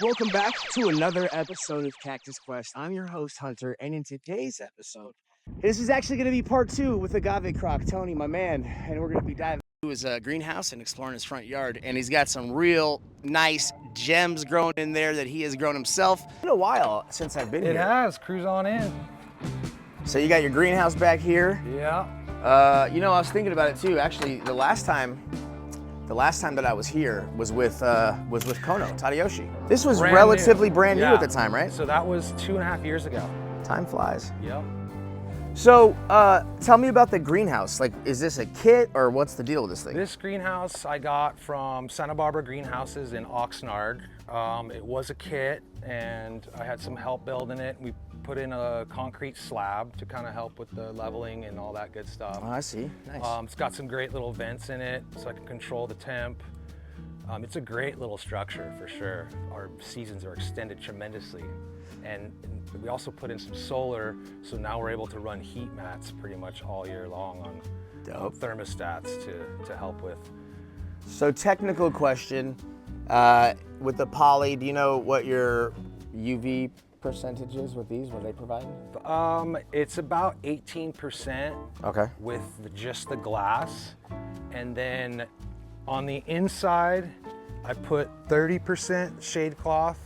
Welcome back to another episode of Cactus Quest. I'm your host, Hunter, and in today's episode, this is actually going to be part 2 with Agave Krock, Tony, my man, and we're going to be diving into his greenhouse and exploring his front yard, and he's got some real nice gems growing in there that he has grown himself. It's been a while since I've been here. It has. Cruise on in. So you got your greenhouse back here. Yeah. You know, I was thinking about it too. Actually, the last time that I was here was with Kono Tadayoshi. This was relatively brand new at the time, right? So that was 2.5 years ago. Time flies. Yep. So tell me about the greenhouse. Like, is this a kit or what's the deal with this thing? This greenhouse I got from Santa Barbara Greenhouses in Oxnard. It was a kit and I had some help building it. We put in a concrete slab to kind of help with the leveling and all that good stuff. Oh, I see. Nice. It's got some great little vents in it so I can control the temp. It's a great little structure for sure. Our seasons are extended tremendously. And we also put in some solar, so now we're able to run heat mats pretty much all year long on thermostats to help with. So technical question, with the poly, do you know what your UV percentages with these, what they provide? It's about 18%. Okay. With just the glass. And then on the inside, I put 30% shade cloth.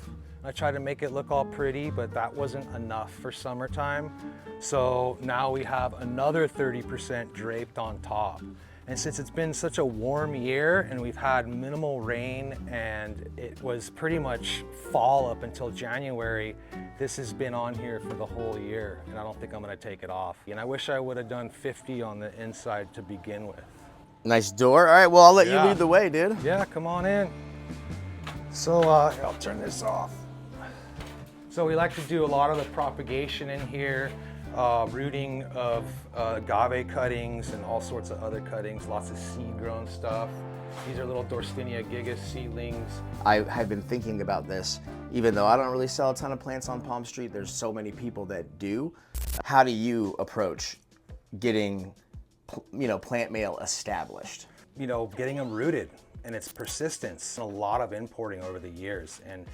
I tried to make it look all pretty, but that wasn't enough for summertime. So now we have another 30% draped on top. And since it's been such a warm year and we've had minimal rain and it was pretty much fall up until January, this has been on here for the whole year and I don't think I'm gonna take it off. And I wish I would have done 50 on the inside to begin with. Nice door. All right, well, I'll let you lead the way, dude. Yeah, come on in. So I'll turn this off. So we like to do a lot of the propagation in here. Rooting of agave cuttings and all sorts of other cuttings, lots of seed-grown stuff. These are little Dorstinia gigas seedlings. I have been thinking about this, even though I don't really sell a ton of plants on Palmstreet, there's so many people that do. How do you approach getting, plant mail established? Getting them rooted, and it's persistence. A lot of importing over the years, and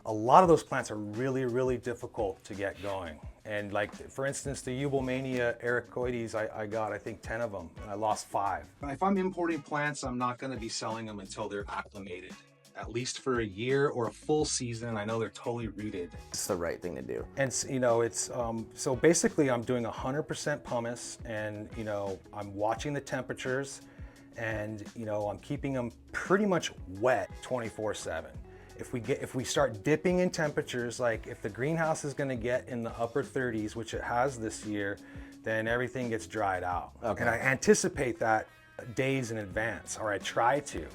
a lot of those plants are really, really difficult to get going. And like, for instance, the Eublemania ericoides, I got, I think, 10 of them, and I lost 5. If I'm importing plants, I'm not gonna be selling them until they're acclimated, at least for a year or a full season. I know they're totally rooted. It's the right thing to do. And it's, so basically I'm doing 100% pumice, and I'm watching the temperatures, and I'm keeping them pretty much wet 24/7. If we start dipping in temperatures, like if the greenhouse is gonna get in the upper 30s, which it has this year, then everything gets dried out. Okay. And I anticipate that days in advance, or I try to.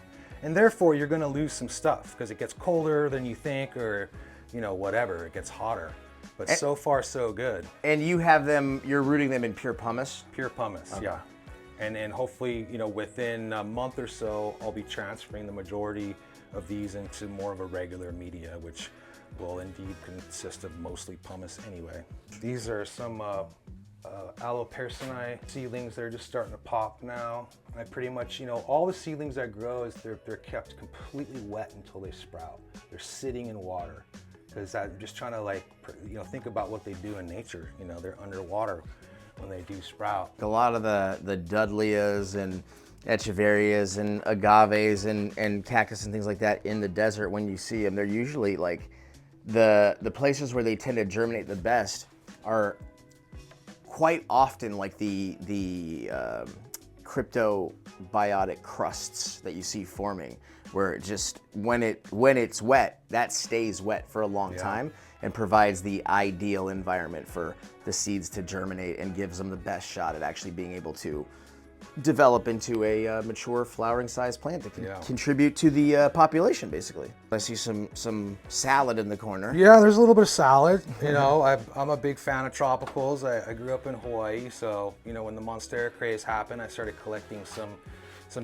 And therefore you're gonna lose some stuff because it gets colder than you think, or whatever, it gets hotter. But so far so good. And you have them, you're rooting them in pure pumice? Pure pumice, okay. Yeah. And hopefully, within a month or so, I'll be transferring the majority of these into more of a regular media, which will indeed consist of mostly pumice anyway. These are some Alopersinae seedlings. They're just starting to pop now. I pretty much, all the seedlings I grow they're kept completely wet until they sprout. They're sitting in water because I'm just trying to think about what they do in nature. They're underwater when they do sprout. A lot of the Dudleas and Echeverias and agaves and cactus and things like that in the desert, when you see them, they're usually like the places where they tend to germinate the best are quite often like the cryptobiotic crusts that you see forming, where it just when it's wet, that stays wet for a long time and provides the ideal environment for the seeds to germinate and gives them the best shot at actually being able to develop into a mature flowering size plant that can contribute to the population, basically. I see some salad in the corner. Yeah, there's a little bit of salad. I'm a big fan of tropicals. I grew up in Hawaii, so when the Monstera craze happened, I started collecting some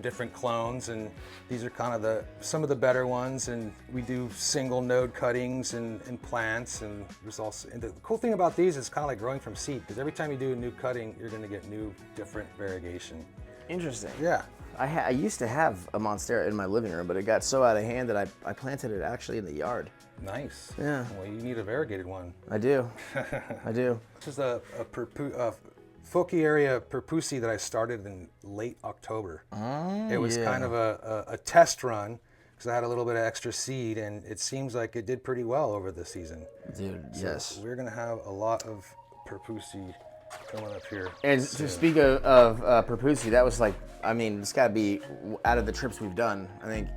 different clones, and these are kind of some of the better ones. And we do single node cuttings and plants, and there's also, and the cool thing about these is kind of like growing from seed, because every time you do a new cutting, you're going to get new, different variegation. Interesting. Yeah. I used to have a Monstera in my living room, but it got so out of hand that I planted it actually in the yard. Nice. Yeah. Well, you need a variegated one. I do. I do. This is a Foki area Perpusi that I started in late October. Oh, it was kind of a test run because I had a little bit of extra seed, and it seems like it did pretty well over the season. Dude, so yes. We're gonna have a lot of Perpusi coming up here. And soon. to speak of Perpusi, that was like, I mean, it's got to be out of the trips we've done. I think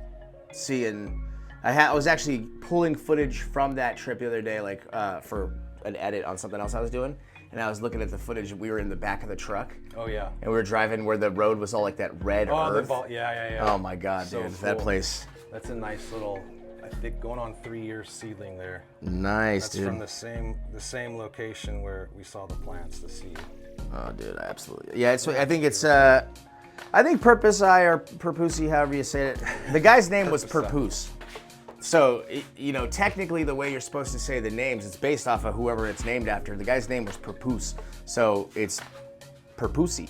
seeing, I was actually pulling footage from that trip the other day, like for an edit on something else I was doing. And I was looking at the footage. We were in the back of the truck. Oh yeah. And we were driving where the road was all like that red earth. Yeah. Oh my God, so dude, cool. that place. That's a nice little, I think, going on 3-year seedling there. Nice, That's dude. from the same location where we saw the plants, the seed. Oh, dude, absolutely. Yeah, it's. I think it's. I think Perpusi or Perpusi, however you say it. The guy's name was Perpus. So, you know, technically the way you're supposed to say the names, it's based off of whoever it's named after. The guy's name was Perpus. So it's Perpusi.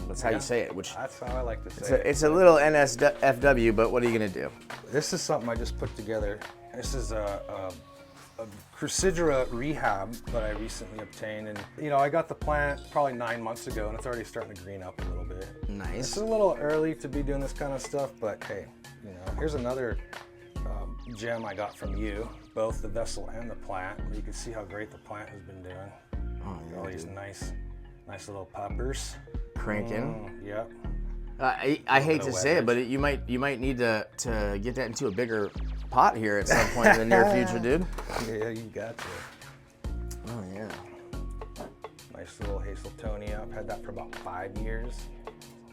That's how you say it. Which that's how I like to say it. It's a little NSFW, but what are you gonna do? This is something I just put together. This is a Crucidra rehab that I recently obtained, and you know I got the plant probably 9 months ago, and it's already starting to green up a little bit. Nice. It's a little early to be doing this kind of stuff, but hey, you know, here's another gem I got from you, both the vessel and the plant. You can see how great the plant has been doing. Oh yeah, all these dude. nice little peppers. Cranking. Yep. I hate to say it, but you might need to get that into a bigger pot here at some point in the near future, dude. Yeah, you got to. Oh yeah. Nice little Hazeltonia. I've had that for about 5 years.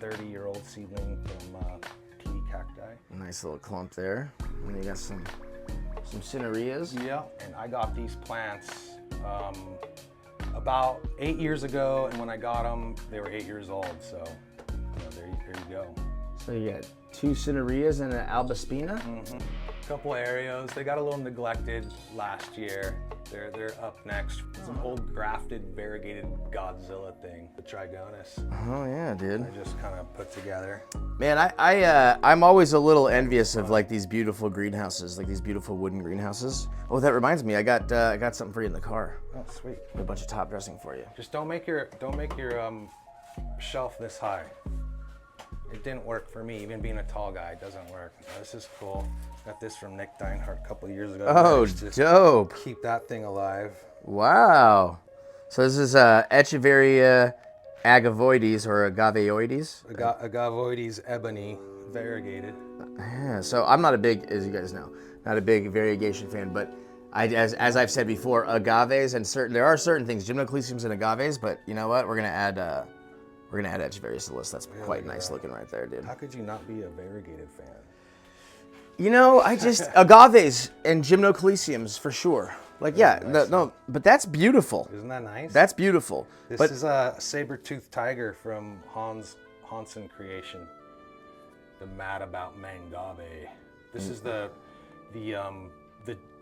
30-year-old seedling from tea cacti. Nice little clump there. And you got some cinerias. Yeah, and I got these plants about 8 years ago, and when I got them, they were 8 years old. So, you know, there you go. So you got 2 cinerias and an albaspina. Mm-hmm. Couple areas. They got a little neglected last year. They're up next. It's an old grafted variegated Godzilla thing, the Trigonus. Oh yeah, dude. I just kind of put together. Man, I'm always a little envious of like these beautiful greenhouses, like these beautiful wooden greenhouses. Oh, that reminds me, I got something for you in the car. Oh, sweet. A bunch of top dressing for you. Just don't make your shelf this high. It didn't work for me. Even being a tall guy, it doesn't work. This is cool. Got this from Nick Deinhardt a couple years ago. Oh, dope. Keep that thing alive. Wow. So this is Echeveria agavoides or agaveoides. Agavoides ebony variegated. Yeah, so I'm not a big, as you guys know, not a big variegation fan, but as I've said before, agaves and there are certain things, gymnoclesiums and agaves, but you know what? We're gonna add Echeveria to the list. That's quite nice looking right there, dude. How could you not be a variegated fan? You know, agaves and gymnoclesiums for sure. Like, yeah, nice. no, but that's beautiful. Isn't that nice? That's beautiful. This is a saber-toothed tiger from Hansen Creation. The Mad About Mangave. This is the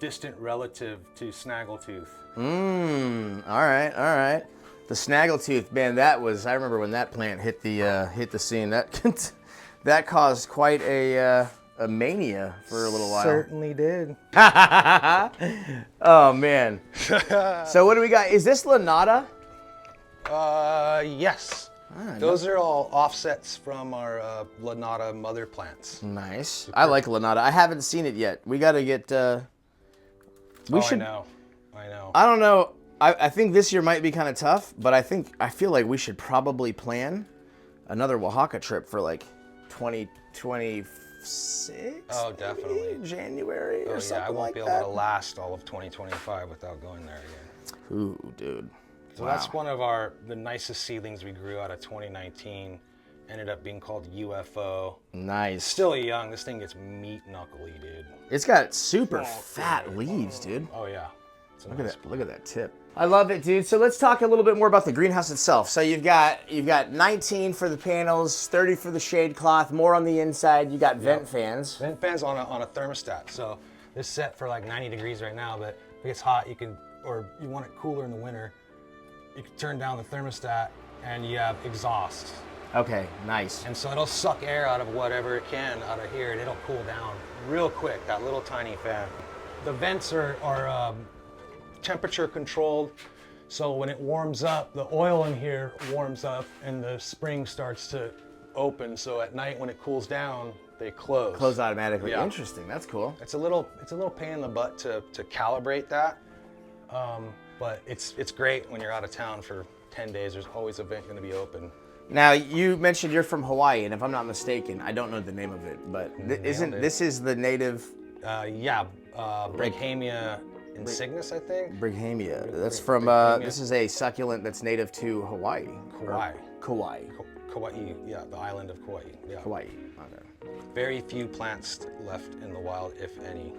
distant relative to snaggletooth. All right. The snaggletooth, man, I remember when that plant hit the scene. That caused quite a mania for a little while. Certainly did. Oh man. So what do we got? Is this Lanata? Yes. Those are all offsets from our Lanata mother plants. Nice. I like Lanata. I haven't seen it yet. We got to get. I know. I don't know. I think this year might be kind of tough, but I feel like we should probably plan another Oaxaca trip for like 2026. Oh, definitely. Maybe January or something like that. I won't be able to last all of 2025 without going there again. Ooh, dude. So that's one of the nicest seedlings we grew out of 2019. Ended up being called UFO. Nice. Still young. This thing gets meat knuckly, dude. It's got super fat leaves, dude. Oh yeah. Look at that tip. I love it, dude. So let's talk a little bit more about the greenhouse itself. So you've got 19 for the panels, 30 for the shade cloth, more on the inside. You got vent fans. Vent fans on a thermostat. So this is set for like 90 degrees right now, but if it gets hot, or you want it cooler in the winter, you can turn down the thermostat and you have exhaust. Okay, nice. And so it'll suck air out of whatever it can out of here, and it'll cool down real quick, that little tiny fan. The vents are temperature controlled, so when it warms up, the oil in here warms up and the spring starts to open. So at night when it cools down, they close. Close automatically. Yeah. Interesting. That's cool. It's a little pain in the butt to calibrate that, but it's great when you're out of town for 10 days. There's always a vent going to be open. Now, you mentioned you're from Hawaii, and if I'm not mistaken, I don't know the name of it, but this is the native... Brighamia insignis, I think. Brighamia. That's from, this is a succulent that's native to Hawaii. Kauai. Kauai. Kauai, yeah, the island of Kauai. Yeah. Kauai, okay. Very few plants left in the wild, if any.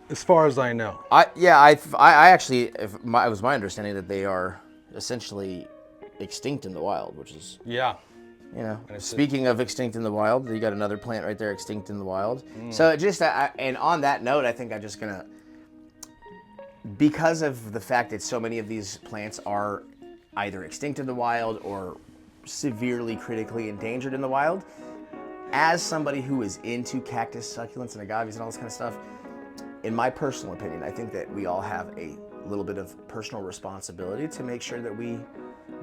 As far as I know. I actually, it was my understanding that they are essentially extinct in the wild, which is... Yeah. You know, speaking of extinct in the wild, you got another plant right there, extinct in the wild. So just, and on that note, I think I'm just gonna, because of the fact that so many of these plants are either extinct in the wild or severely critically endangered in the wild, as somebody who is into cactus, succulents, and agaves and all this kind of stuff, in my personal opinion, I think that we all have a little bit of personal responsibility to make sure that we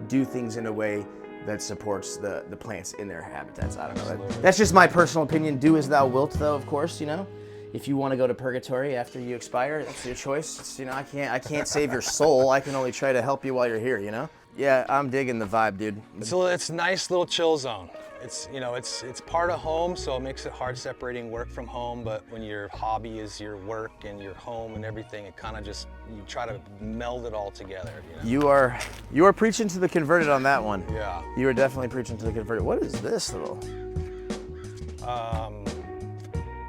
do things in a way that supports the plants in their habitats. I don't know. That's just my personal opinion. Do as thou wilt, though, of course, you know. If you want to go to purgatory after you expire, that's your choice. It's, you know, I can't save your soul. I can only try to help you while you're here, you know? Yeah, I'm digging the vibe, dude. It's a nice little chill zone. It's, you know, it's part of home, so it makes it hard separating work from home, but when your hobby is your work and your home and everything, it kind of just, you try to meld it all together, you know? You are preaching to the converted on that one. Yeah. You are definitely preaching to the converted. What is this little?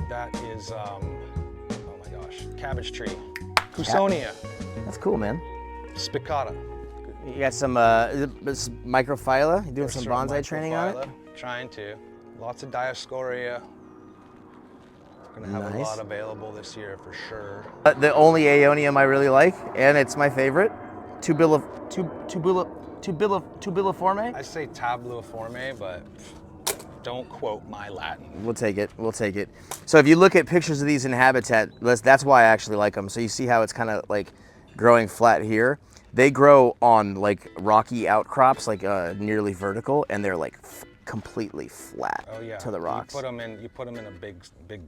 That is, oh my gosh, cabbage tree. Housonia. That's cool, man. Spicata. You got some microphylla? You doing some bonsai training on it? Trying to. Lots of Dioscorea. Gonna have a lot available this year for sure. The only Aeonium I really like, and it's my favorite, tubilliforme. I say tabuliforme, but don't quote my Latin. We'll take it. We'll take it. So if you look at pictures of these in habitat, that's why I actually like them. So you see how it's kind of like growing flat here. They grow on like rocky outcrops, like nearly vertical, and they're like completely flat to the rocks. You put them in a big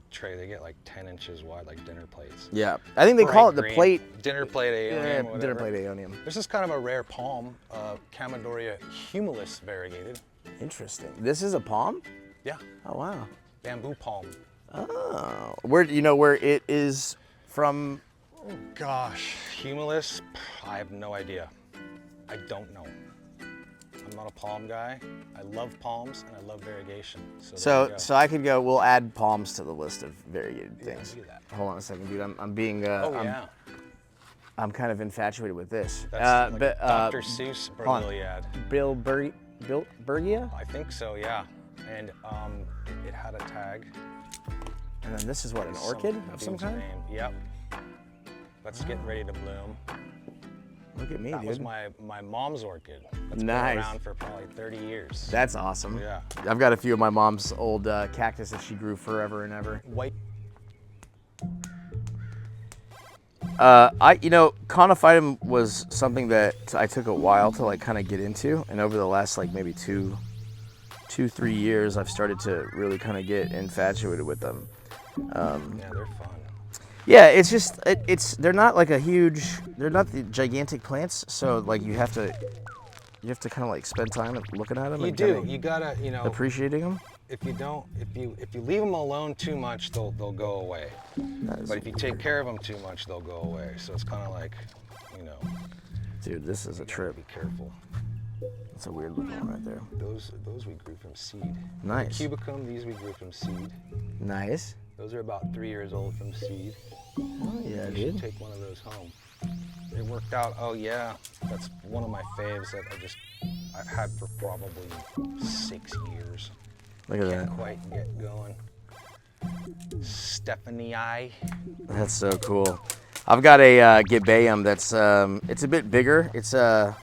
tray. They get like 10 inches wide, like dinner plates. Yeah, I think they call it the plate. Dinner plate Aeonium. Yeah, dinner plate Aeonium. This is kind of a rare palm, Chamaedorea humilis variegated. Interesting. This is a palm? Yeah. Oh wow. Bamboo palm. Oh, where do you know where it is from? Oh gosh, humilis, I have no idea. I don't know. I'm not a palm guy. I love palms and I love variegation. So I could go. We'll add palms to the list of variegated things. Do that. Hold on a second, dude. I'm being. I'm kind of infatuated with this. That's like Dr. Seuss bromeliad. Bilbergia? I think so, yeah. And it had a tag. And then this is what, an orchid of some kind? Name. Yep. That's getting ready to bloom. Look at me, dude. That was my mom's orchid. That's been around for probably 30 years. That's awesome. Yeah. I've got a few of my mom's old cactus that she grew forever and ever. White. Conophytum was something that I took a while to like kind of get into, and over the last like maybe 3 years, I've started to really kind of get infatuated with them. Yeah, they're fun. Yeah, it's just they're not like they're not the gigantic plants, so like you have to kind of like spend time looking at them. You gotta, appreciating them. If you leave them alone too much, they'll go away. But if you take care of them too much, they'll go away. So it's kind of like, Dude, this is a trip. Be careful. That's a weird looking one right there. Those we grew from seed. Nice. The cubicum, these we grew from seed. Nice. Those are about 3 years old from seed. Oh yeah, dude. You should take one of those home. It worked out. Oh yeah, that's one of my faves that I've had for probably 6 years. Look at that. Can't quite get going. Stephanie I. That's so cool. I've got a gibeum that's it's a bit bigger. It's a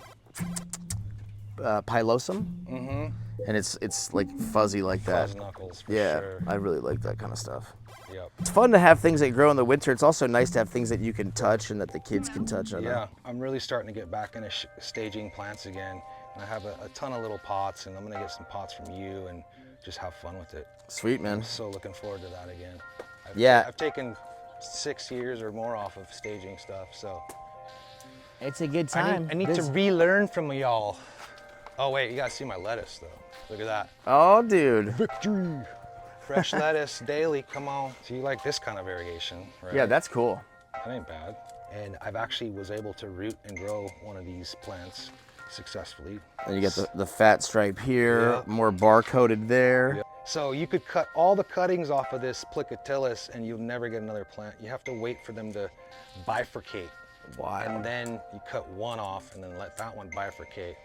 pilosum. Mm-hmm. And it's like fuzzy like that. Fuzz knuckles, for yeah, sure. I really like that kind of stuff. Yep. It's fun to have things that grow in the winter. It's also nice to have things that you can touch and that the kids can touch. Yeah, I'm really starting to get back into staging plants again. And I have a ton of little pots, and I'm gonna get some pots from you and just have fun with it. Sweet, man. I'm so looking forward to that again. I've taken 6 years or more off of staging stuff, so. It's a good time. I need to relearn from y'all. Oh wait, you gotta see my lettuce though. Look at that. Oh, dude. Victory. Fresh lettuce daily, come on. So you like this kind of variegation, right? Yeah, that's cool. That ain't bad. And I've actually was able to root and grow one of these plants successfully. And you get the fat stripe here, Yeah. more bar-coded there. Yeah. So you could cut all the cuttings off of this plicatillus and you'll never get another plant. You have to wait for them to bifurcate. Wow. And then you cut one off and then let that one bifurcate.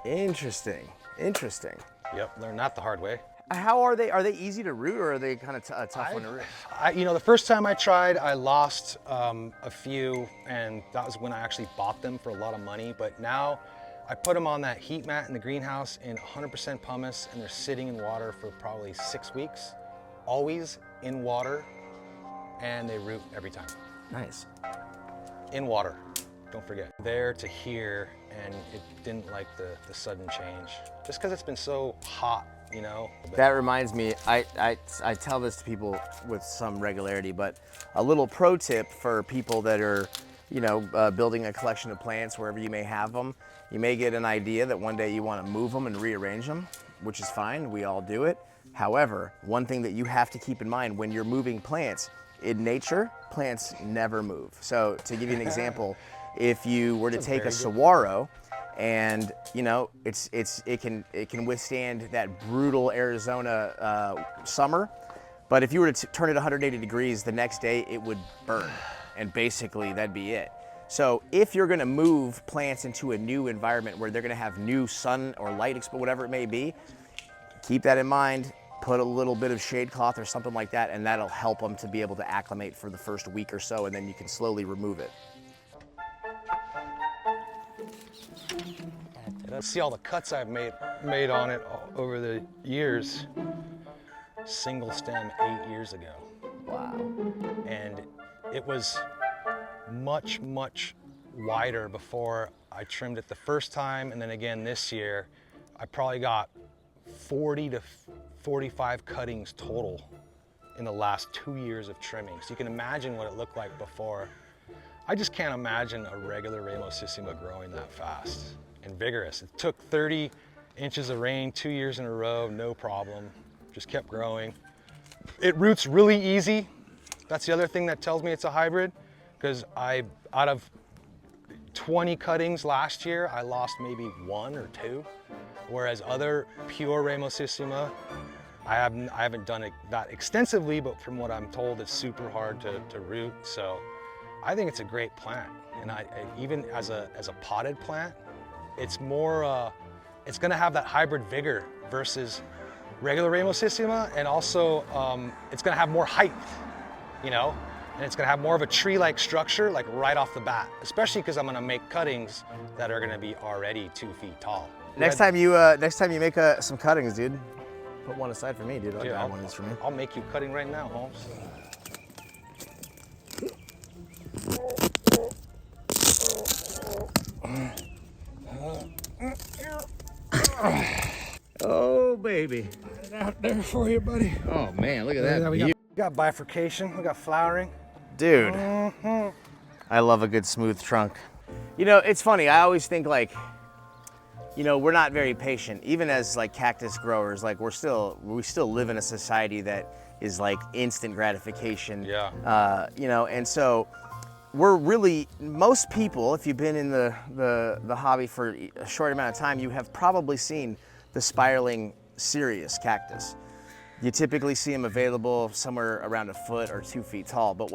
Interesting. Interesting. Yep, learn that the hard way. How are they? Are they easy to root, or are they kind of a tough one to root? You know, the first time I tried, I lost a few, and that was when I actually bought them for a lot of money. But now, I put them on that heat mat in the greenhouse in 100% pumice, and they're sitting in water for probably 6 weeks, always in water, and they root every time. Nice. In water, don't forget. There to here, and it didn't like the sudden change, just because it's been so hot. You know? That reminds me, I tell this to people with some regularity, but a little pro tip for people that are, you know, building a collection of plants wherever you may have them. You may get an idea that one day you want to move them and rearrange them, which is fine, we all do it. However, one thing that you have to keep in mind when you're moving plants, in nature, plants never move. So to give you an example, if you were to take a saguaro, and you know it can withstand that brutal Arizona summer, but if you were to turn it 180 degrees the next day, it would burn, and basically that'd be it. So if you're going to move plants into a new environment where they're going to have new sun or light exposure, whatever it may be, keep that in mind. Put a little bit of shade cloth or something like that, and that'll help them to be able to acclimate for the first week or so, and then you can slowly remove it. See all the cuts I've made on it over the years. Single stem 8 years ago. Wow. And it was much, much wider before I trimmed it the first time, and then again this year. I probably got 40 to 45 cuttings total in the last 2 years of trimming. So you can imagine what it looked like before. I just can't imagine a regular Ramosissima growing that fast and vigorous. It took 30 inches of rain 2 years in a row, no problem. Just kept growing. It roots really easy. That's the other thing that tells me it's a hybrid, because out of 20 cuttings last year, I lost maybe 1 or 2. Whereas other pure Ramosissima, I haven't done it that extensively, but from what I'm told, it's super hard to root. So I think it's a great plant. And even as a potted plant, it's more, it's gonna have that hybrid vigor versus regular Ramosissima, and also it's gonna have more height, you know? And it's gonna have more of a tree-like structure, like right off the bat, especially because I'm gonna make cuttings that are gonna be already 2 feet tall. Next time you make some cuttings, dude, put one aside for me, dude. I'll grab one of these for me. I'll make you cutting right now, Holmes. Oh, baby. Put it out there for you, buddy. Oh, man, look at that. We got bifurcation, we got flowering. Dude, I love a good smooth trunk. You know, it's funny, I always think like, you know, we're not very patient. Even as like cactus growers, like we still live in a society that is like instant gratification. Yeah. You know, and so we're really, most people, if you've been in the hobby for a short amount of time, you have probably seen the spiraling Cereus cactus. You typically see them available somewhere around 1 foot or 2 feet tall. But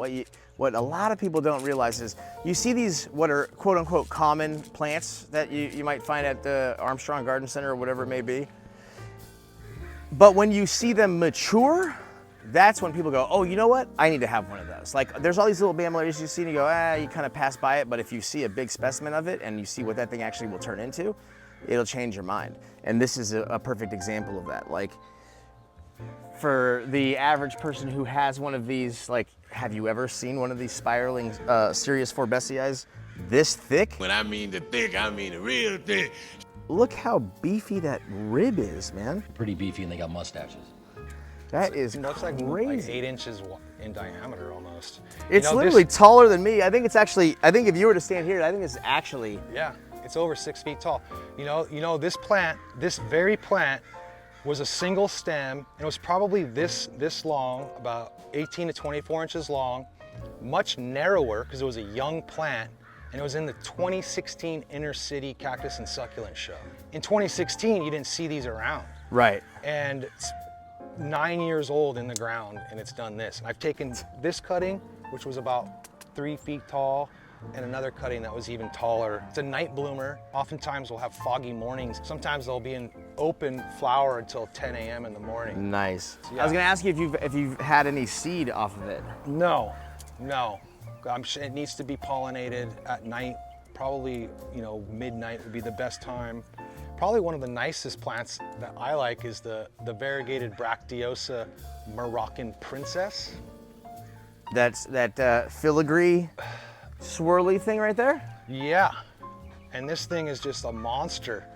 what a lot of people don't realize is you see these what are quote unquote common plants that you might find at the Armstrong Garden Center or whatever it may be. But when you see them mature, that's when people go, oh, you know what? I need to have one of those. Like there's all these little bambulators you see and you go, you kind of pass by it. But if you see a big specimen of it and you see what that thing actually will turn into, it'll change your mind. And this is a perfect example of that. Like for the average person who has one of these, like, have you ever seen one of these spiraling Sirius Forbesiae this thick? When I mean the thick, I mean the real thick. Look how beefy that rib is, man. Pretty beefy, and they got mustaches. That is It looks like crazy. 8 inches in diameter almost. It's literally taller than me. I think it's actually, I think if you were to stand here, I think it's actually. Yeah, it's over 6 feet tall. You know, this plant, this very plant was a single stem, and it was probably this long, about 18 to 24 inches long, much narrower because it was a young plant, and it was in the 2016 Inner City Cactus and Succulent show. In 2016, you didn't see these around. Right. And it's 9 years old in the ground, and it's done this. And I've taken this cutting, which was about 3 feet tall, and another cutting that was even taller. It's a night bloomer. Oftentimes we'll have foggy mornings. Sometimes they'll be in open flower until 10 a.m. in the morning. Nice. Yeah. I was gonna ask you if you've had any seed off of it. No. It needs to be pollinated at night. Probably, midnight would be the best time. Probably one of the nicest plants that I like is the variegated Bracteosa Moroccan Princess. That's that filigree swirly thing right there? Yeah, and this thing is just a monster.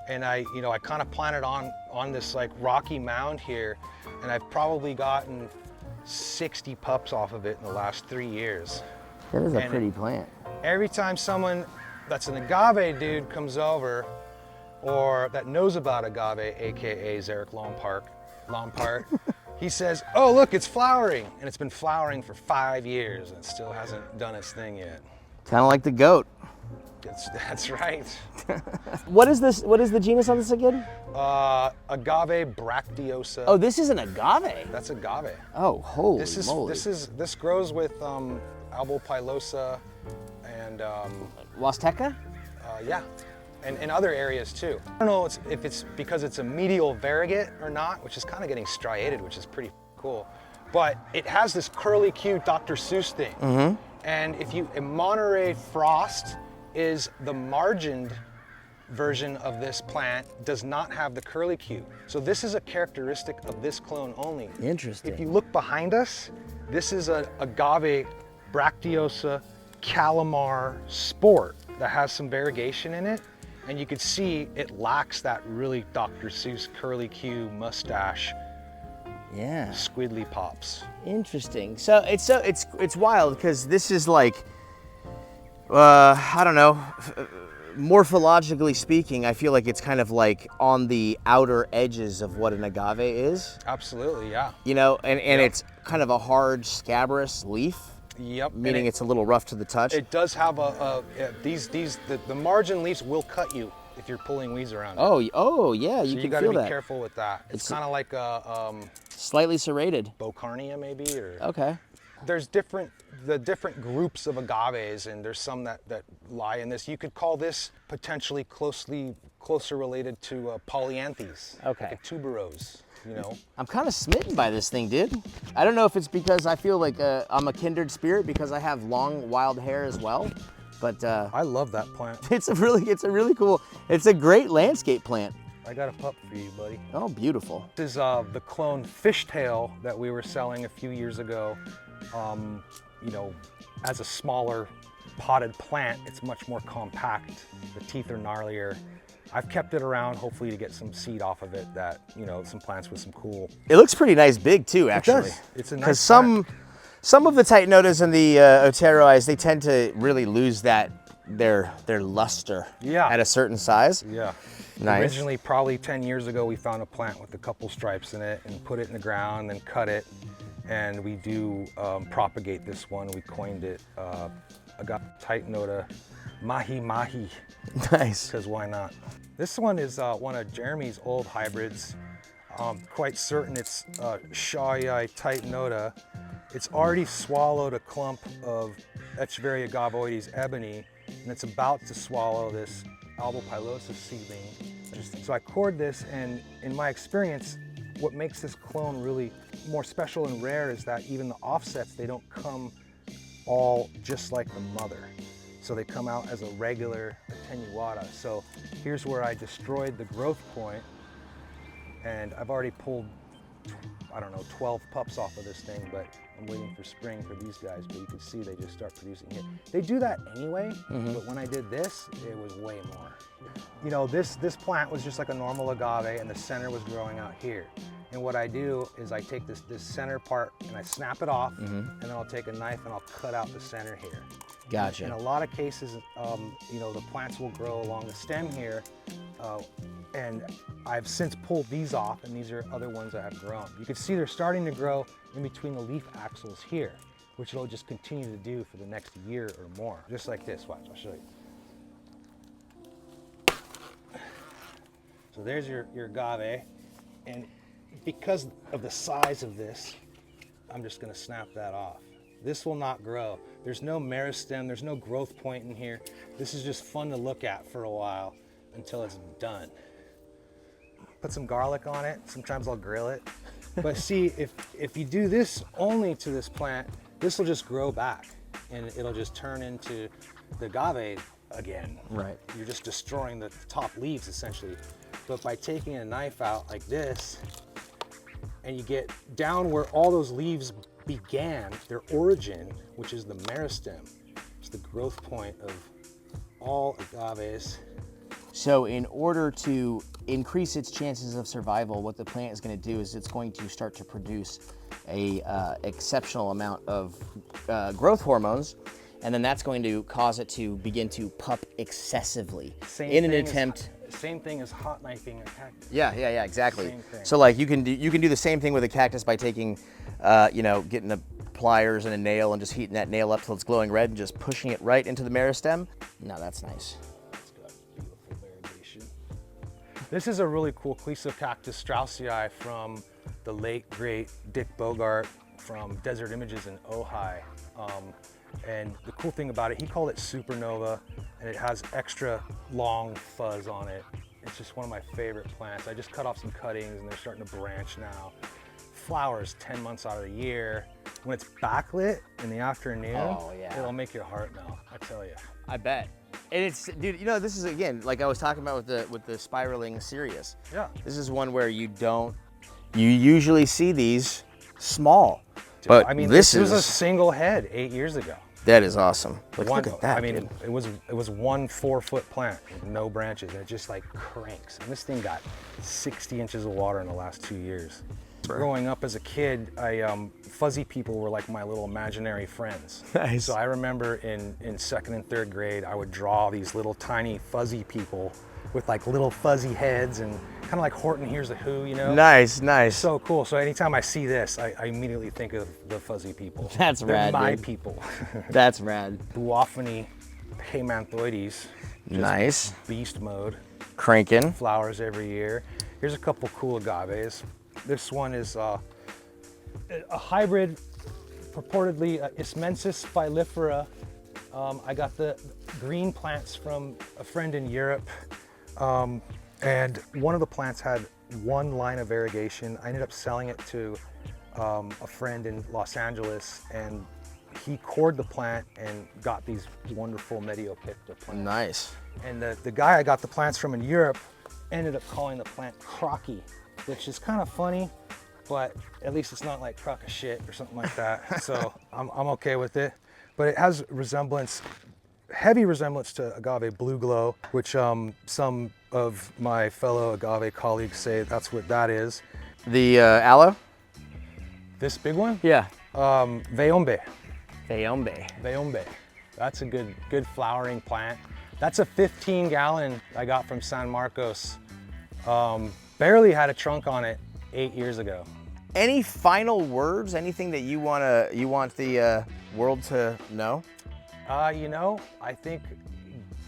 And I kind of planted on this like rocky mound here, and I've probably gotten 60 pups off of it in the last 3 years. That is a pretty plant. Every time someone that's an agave dude comes over, or that knows about agave, AKA Zarek Lompart, he says, oh look, it's flowering. And it's been flowering for 5 years and it still hasn't done its thing yet. Kind of like the goat. That's right. What is this? What is the genus on this again? Agave Bracteosa. Oh, this is an agave. That's agave. Oh, holy moly. This grows with albopilosa and Huasteca? yeah, and other areas too. I don't know if it's because it's a medial variegate or not, which is kind of getting striated, which is pretty cool. But it has this curly Q Dr. Seuss thing. Mm-hmm. And Monterey Frost is the margined version of this plant, does not have the curly Q. So this is a characteristic of this clone only. Interesting. If you look behind us, this is an agave Bracteosa Calamar sport that has some variegation in it. And you can see it lacks that really Dr. Seuss curly Q mustache. Yeah. Squiddly pops. Interesting. So it's wild because this is like, I don't know, morphologically speaking, I feel like it's kind of like on the outer edges of what an agave is. Absolutely, yeah. And it's kind of a hard scabrous leaf. Yep. Meaning it's a little rough to the touch. It does have the margin leaves will cut you if you're pulling weeds around. Oh yeah, you can feel that. You gotta be careful with that. It's kind of like a slightly serrated. Bocarnia maybe, or okay. There's different groups of agaves, and there's some that lie in this. You could call this potentially closer related to polyanthes. Okay. Like a tuberose. I'm kind of smitten by this thing, dude. I don't know if it's because I feel like I'm a kindred spirit because I have long wild hair as well, but I love that plant. It's a really cool. It's a great landscape plant. I got a pup for you, buddy. Oh, beautiful. This is the clone fishtail that we were selling a few years ago. As a smaller potted plant, it's much more compact. The teeth are gnarlier. I've kept it around, hopefully to get some seed off of it that, some plants with some cool. It looks pretty nice big too, actually. It does. It's a nice Because some of the tight notas and the Oterois, they tend to really lose their luster at a certain size. Yeah. Nice. Originally, probably 10 years ago, we found a plant with a couple stripes in it and put it in the ground and cut it. And we do propagate this one. We coined it Agave tight nota Mahi Mahi. Nice. Because why not? This one is one of Jeremy's old hybrids. Quite certain it's Shawai tight nota. It's already swallowed a clump of Echeveria agavoides ebony, and it's about to swallow this albopilosa seedling. So I cored this, and in my experience, what makes this clone really more special and rare is that even the offsets, they don't come all just like the mother. So they come out as a regular attenuata. So here's where I destroyed the growth point, and I've already pulled I don't know, 12 pups off of this thing, but I'm waiting for spring for these guys, but you can see they just start producing here. They do that anyway, but when I did this, it was way more. You know, this plant was just like a normal agave and the center was growing out here. And what I do is I take this center part and I snap it off, and then I'll take a knife and I'll cut out the center here. Gotcha. In a lot of cases, you know, the plants will grow along the stem here, and I've since pulled these off, and these are other ones that have grown. You can see they're starting to grow in between the leaf axils here, which it'll just continue to do for the next year or more. Just like this, watch, I'll show you. So there's your agave, and because of the size of this, I'm just gonna snap that off. This will not grow. There's no meristem, there's no growth point in here. This is just fun to look at for a while until it's done. Put some garlic on it, sometimes I'll grill it. But see, if you do this only to this plant, this will just grow back and it'll just turn into the agave again. Right. You're just destroying the top leaves essentially. But by taking a knife out like this, and you get down where all those leaves began, their origin, which is the meristem, it's the growth point of all agaves. So in order to increase its chances of survival, what the plant is going to do is it's going to start to produce a exceptional amount of growth hormones, and then that's going to cause it to begin to pup excessively in an attempt. Same thing as hot knifing a cactus. Yeah, exactly. Same thing. So like you can do the same thing with a cactus by taking, you know, getting the pliers and a nail and just heating that nail up till it's glowing red and just pushing it right into the meristem. No, that's nice. It's got beautiful variegation. This is a really cool Cleisa cactus straussii from the late great Dick Bogart from Desert Images in Ojai. And the cool thing about it, he called it supernova, and it has extra long fuzz on it. It's just one of my favorite plants. I just cut off some cuttings and they're starting to branch now. Flowers 10 months out of the year. When it's backlit in the afternoon, it'll make your heart melt, I tell you. I bet. And it's, dude, you know, this is again, like I was talking about with the spiraling Sirius. Yeah. This is one where you usually see these small. But I mean, this was a single head 8 years ago. That is awesome. Look at that. I mean, dude. it was 1 4-foot plant with no branches, and it just like cranks. And this thing got 60 inches of water in the last 2 years. Growing up as a kid, fuzzy people were like my little imaginary friends. Nice. So I remember in 2nd and 3rd grade, I would draw these little tiny fuzzy people with like little fuzzy heads and kind of like Horton Hears the Who, you know? Nice. So cool. So anytime I see this, I immediately think of the fuzzy people. That's rad, They're my dude. people. That's rad. Buophony Haemanthoides. Nice. Beast mode. Cranking. Flowers every year. Here's a couple cool agaves. This one is a hybrid, purportedly Ismensis filifera. I got the green plants from a friend in Europe. And one of the plants had 1 line of variegation. I ended up selling it to a friend in Los Angeles, and he cored the plant and got these wonderful Mediopicta plants. Nice. And the guy I got the plants from in Europe ended up calling the plant Krocky, which is kind of funny, but at least it's not like crock of shit or something like that. So I'm okay with it. But it has heavy resemblance to agave blue glow, which some of my fellow agave colleagues say that's what that is. The aloe? This big one? Yeah. Veombe. Veombe. That's a good flowering plant. That's a 15-gallon I got from San Marcos. Barely had a trunk on it 8 years ago. Any final words? Anything that you want the world to know? You know, I think,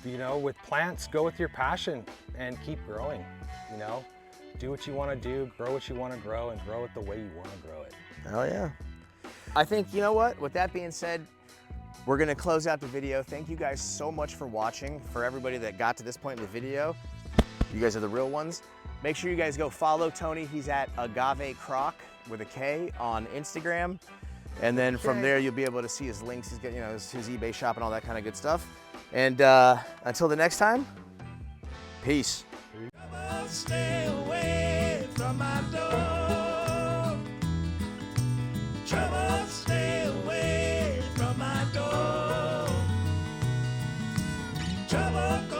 you know, with plants, go with your passion and keep growing. You know, do what you want to do, grow what you want to grow, and grow it the way you want to grow it. Hell yeah. I think, you know what? With that being said, we're gonna close out the video. Thank you guys so much for watching. For everybody that got to this point in the video, you guys are the real ones. Make sure you guys go follow Tony. He's at Agave Krock with a K on Instagram. And then from there, you'll be able to see his links. He's got, you know, his eBay shop and all that kind of good stuff. And until the next time, peace. Stay away from my door. trouble